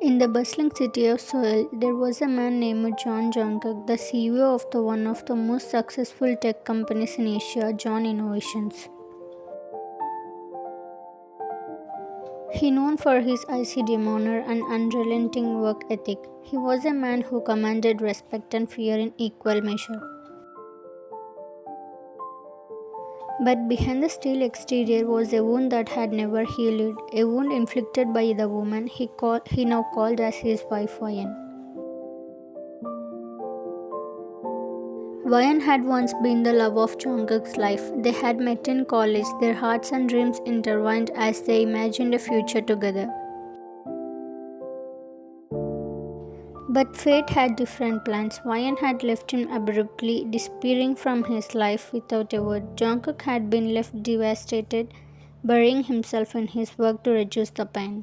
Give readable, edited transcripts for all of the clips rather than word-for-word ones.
In the bustling city of Seoul, there was a man named Jungkook, the CEO of one of the most successful tech companies in Asia, John Innovations. He known for his icy demeanor and unrelenting work ethic. He was a man who commanded respect and fear in equal measure. But behind the steel exterior was a wound that had never healed, a wound inflicted by the woman he now called as his wife Wayan. Wayan had once been the love of Jungkook's life. They had met in college, their hearts and dreams intertwined as they imagined a future together. But fate had different plans. Wayan had left him abruptly, disappearing from his life without a word. Jungkook had been left devastated, burying himself in his work to reduce the pain.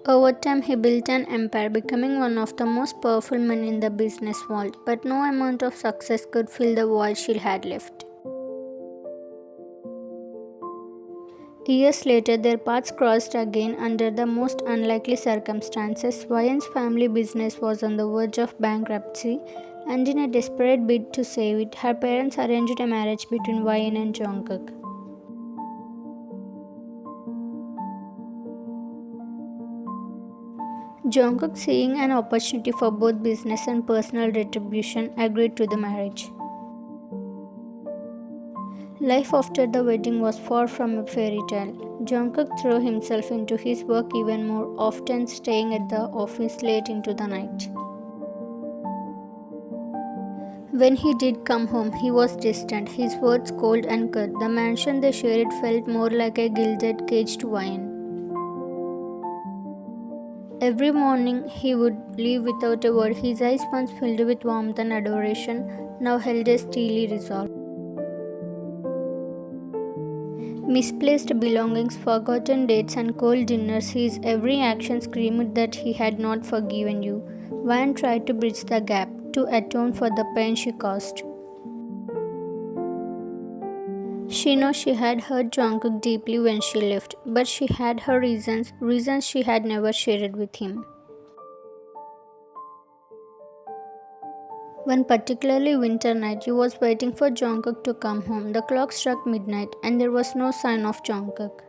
Over time, he built an empire, becoming one of the most powerful men in the business world. But no amount of success could fill the void she had left. Years later, their paths crossed again under the most unlikely circumstances. Wayan's family business was on the verge of bankruptcy, and in a desperate bid to save it, her parents arranged a marriage between Wayan and Jungkook. Jungkook, seeing an opportunity for both business and personal retribution, agreed to the marriage. Life after the wedding was far from a fairy tale. Jungkook threw himself into his work even more, often staying at the office late into the night. When he did come home, he was distant, his words cold and curt. The mansion they shared felt more like a gilded cage to Wayan. Every morning he would leave without a word, his eyes once filled with warmth and adoration, now held a steely resolve. Misplaced belongings, forgotten dates, and cold dinners, his every action screamed that he had not forgiven you. Van tried to bridge the gap, to atone for the pain she caused. She knows she had hurt Jungkook deeply when she left, but she had her reasons she had never shared with him. One particularly winter night, she was waiting for Jungkook to come home. The clock struck midnight and there was no sign of Jungkook.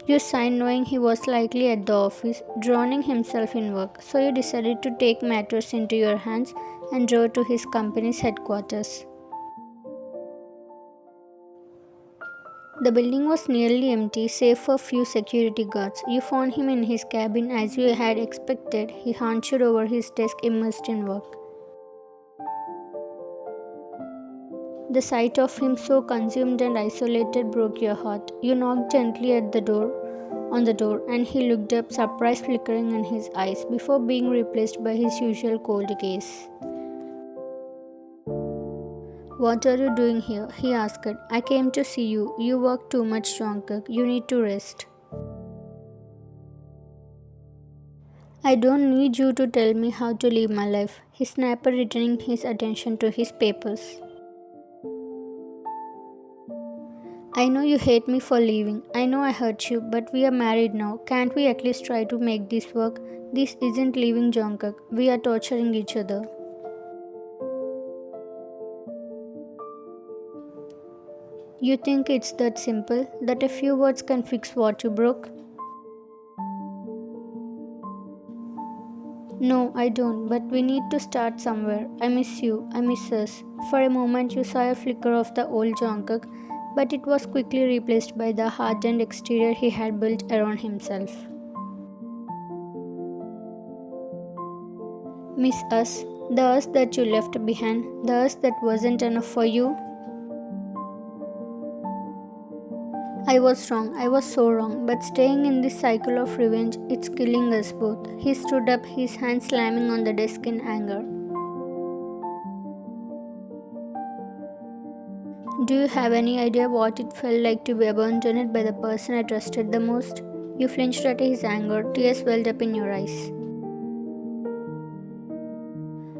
You signed knowing he was likely at the office, drowning himself in work, so you decided to take matters into your hands and drove to his company's headquarters. The building was nearly empty, save for few security guards. You found him in his cabin as you had expected. He hunched over his desk, immersed in work. The sight of him so consumed and isolated broke your heart. You knocked gently on the door, and he looked up, surprise flickering in his eyes, before being replaced by his usual cold gaze. "What are you doing here?" he asked. "I came to see you. You work too much, Jungkook. You need to rest." "I don't need you to tell me how to live my life," he snapped, returning his attention to his papers. "I know you hate me for leaving. I know I hurt you, but we are married now. Can't we at least try to make this work? This isn't leaving, Jungkook. We are torturing each other." "You think it's that simple? That a few words can fix what you broke?" "No, I don't, but we need to start somewhere. I miss you. I miss us." For a moment you saw a flicker of the old Jungkook, but it was quickly replaced by the hardened exterior he had built around himself. "Miss us? The us that you left behind? The us that wasn't enough for you?" "I was wrong. I was so wrong. But staying in this cycle of revenge, it's killing us both." He stood up, his hands slamming on the desk in anger. Do you have any idea what it felt like to be abandoned by the person I trusted the most? You flinched at his anger, tears welled up in your eyes.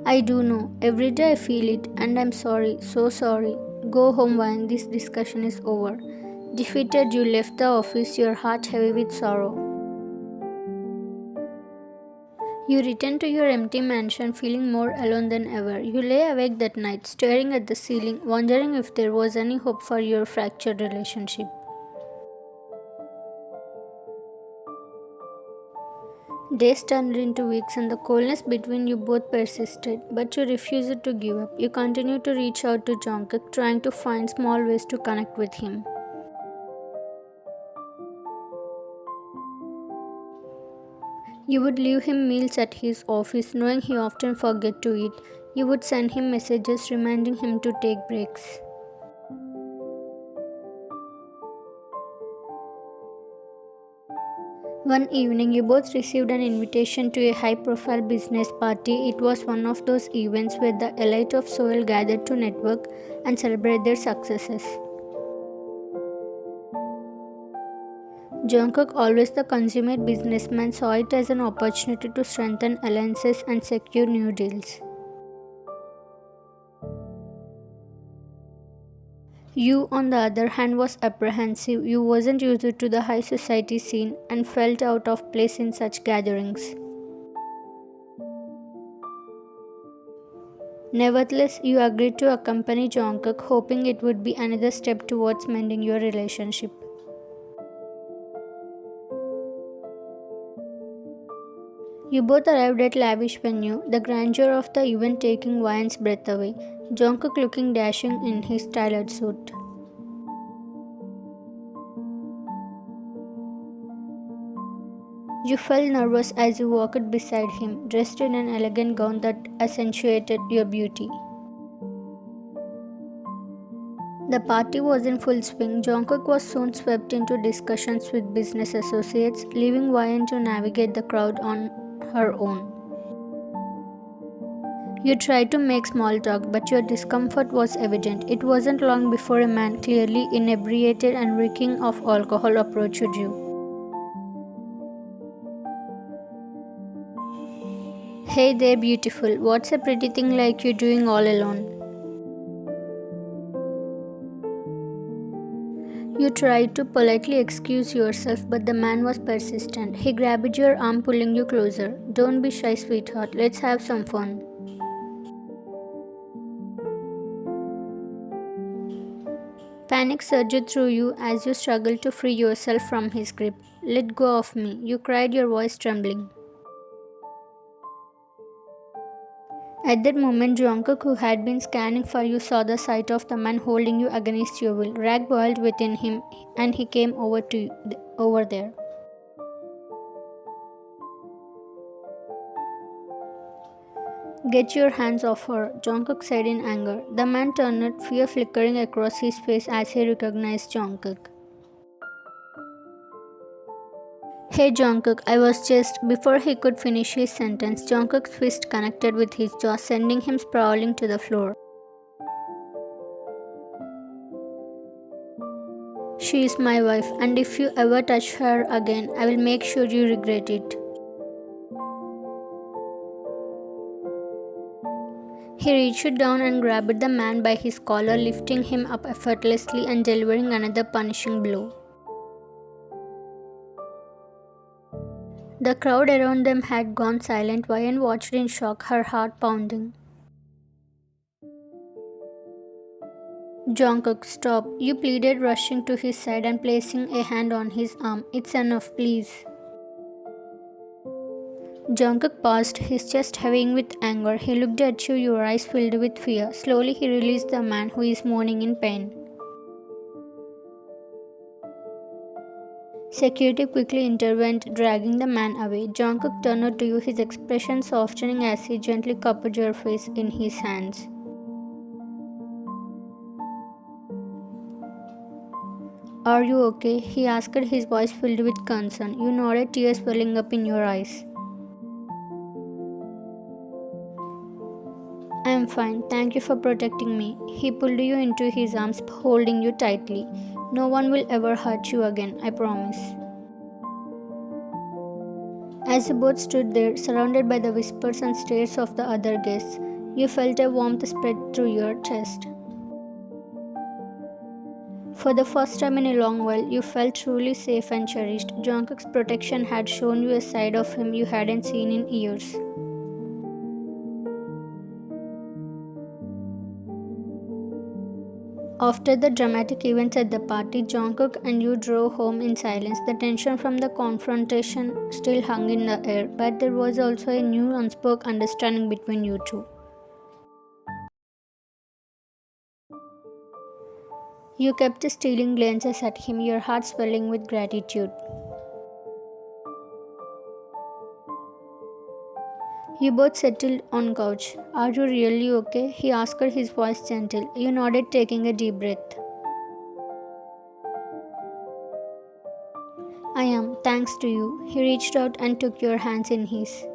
I do know. Every day I feel it, and I'm sorry, so sorry. Go home when this discussion is over. Defeated, you left the office, your heart heavy with sorrow. You return to your empty mansion feeling more alone than ever. You lay awake that night, staring at the ceiling, wondering if there was any hope for your fractured relationship. Days turned into weeks and the coldness between you both persisted, but you refused to give up. You continued to reach out to Jungkook, trying to find small ways to connect with him. You would leave him meals at his office, knowing he often forget to eat. You would send him messages reminding him to take breaks. One evening, you both received an invitation to a high-profile business party. It was one of those events where the elite of Seoul gathered to network and celebrate their successes. Jungkook, always the consummate businessman, saw it as an opportunity to strengthen alliances and secure new deals. You, on the other hand, was apprehensive. You wasn't used to the high society scene and felt out of place in such gatherings. Nevertheless, you agreed to accompany Jungkook, hoping it would be another step towards mending your relationship. You both arrived at lavish venue, the grandeur of the event taking Wyan's breath away, Jungkook looking dashing in his tailored suit. You felt nervous as you walked beside him, dressed in an elegant gown that accentuated your beauty. The party was in full swing. Jungkook was soon swept into discussions with business associates, leaving Wyan to navigate the crowd on her own. You tried to make small talk, but your discomfort was evident. It wasn't long before a man, clearly inebriated and reeking of alcohol, approached you. Hey there, beautiful. What's a pretty thing like you doing all alone? You tried to politely excuse yourself, but the man was persistent. He grabbed your arm, pulling you closer. Don't be shy, sweetheart. Let's have some fun. Panic surged through you as you struggled to free yourself from his grip. Let go of me, you cried, your voice trembling. At that moment, Jungkook, who had been scanning for you, saw the sight of the man holding you against your will. Rag boiled within him, and he came over there. Get your hands off her, Jungkook said in anger. The man turned, fear flickering across his face as he recognized Jungkook. Hey Jungkook, I was just... Before he could finish his sentence, Jungkook's fist connected with his jaw, sending him sprawling to the floor. She is my wife, and if you ever touch her again, I will make sure you regret it. He reached down and grabbed the man by his collar, lifting him up effortlessly and delivering another punishing blow. The crowd around them had gone silent. Wyan watched in shock, her heart pounding. Jungkook, stop, you pleaded, rushing to his side and placing a hand on his arm. It's enough, please. Jungkook paused, his chest heaving with anger. He looked at you, your eyes filled with fear. Slowly he released the man who is moaning in pain. Security quickly intervened, dragging the man away. Jungkook turned to you, his expression softening as he gently cupped your face in his hands. Are you okay? He asked, his voice filled with concern. You nodded, tears welling up in your eyes. I I'm fine, thank you for protecting me. He pulled you into his arms, holding you tightly. No one will ever hurt you again, I promise. As you both stood there, surrounded by the whispers and stares of the other guests, you felt a warmth spread through your chest. For the first time in a long while, you felt truly safe and cherished. Jungkook's protection had shown you a side of him you hadn't seen in years. After the dramatic events at the party, Jungkook and you drove home in silence. The tension from the confrontation still hung in the air, but there was also a new unspoken understanding between you two. You kept stealing glances at him, your heart swelling with gratitude. You both settled on couch. Are you really okay? He asked her, his voice gentle. You nodded, taking a deep breath. I am, thanks to you. He reached out and took your hands in his.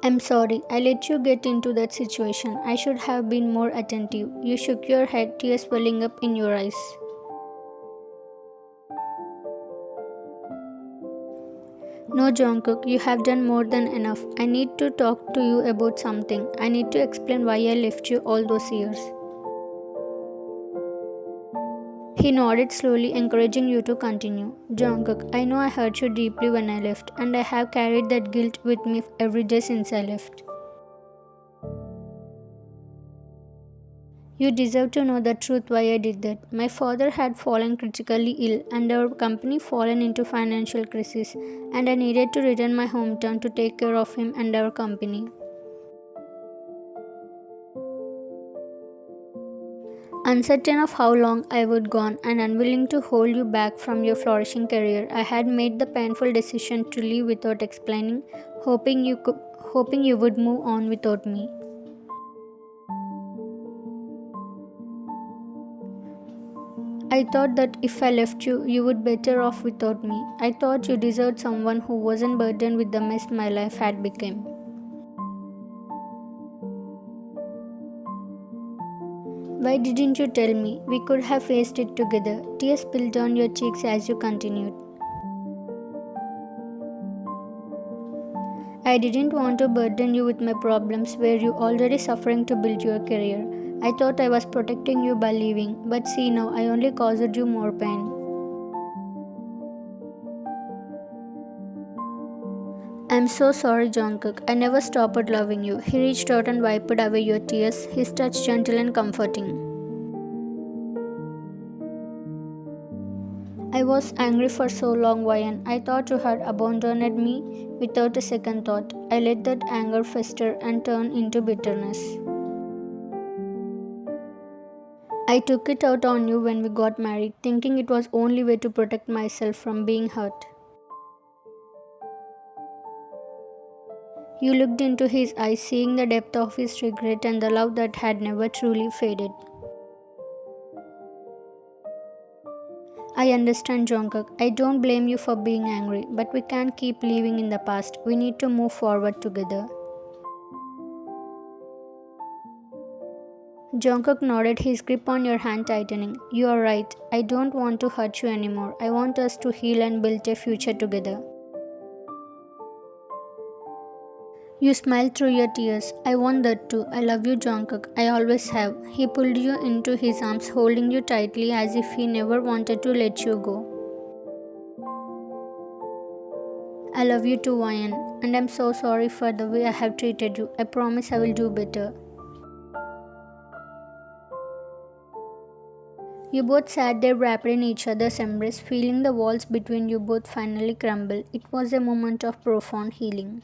I'm sorry, I let you get into that situation. I should have been more attentive. You shook your head, tears welling up in your eyes. No, Jungkook, you have done more than enough. I need to talk to you about something. I need to explain why I left you all those years. He nodded slowly, encouraging you to continue. Jungkook, I know I hurt you deeply when I left, and I have carried that guilt with me every day since I left. You deserve to know the truth why I did that. My father had fallen critically ill and our company fallen into financial crisis, and I needed to return my hometown to take care of him and our company. Uncertain of how long I would gone and unwilling to hold you back from your flourishing career, I had made the painful decision to leave without explaining, hoping you would move on without me. I thought that if I left you, you would be better off without me. I thought you deserved someone who wasn't burdened with the mess my life had become. Why didn't you tell me? We could have faced it together. Tears spilled down your cheeks as you continued. I didn't want to burden you with my problems where you already suffering to build your career. I thought I was protecting you by leaving, but see now I only caused you more pain. I'm so sorry, Jungkook. I never stopped loving you. He reached out and wiped away your tears, his touch gentle and comforting. I was angry for so long, Vayan. I thought you had abandoned me without a second thought. I let that anger fester and turn into bitterness. I took it out on you when we got married, thinking it was only way to protect myself from being hurt. You looked into his eyes, seeing the depth of his regret and the love that had never truly faded. I understand, Jungkook. I don't blame you for being angry, but we can't keep living in the past. We need to move forward together. Jungkook nodded, his grip on your hand tightening. You are right. I don't want to hurt you anymore. I want us to heal and build a future together. You smiled through your tears. I want that too. I love you, Jungkook. I always have. He pulled you into his arms, holding you tightly as if he never wanted to let you go. I love you too, Ryan, and I'm so sorry for the way I have treated you. I promise I will do better. You both sat there wrapped in each other's embrace, feeling the walls between you both finally crumble. It was a moment of profound healing.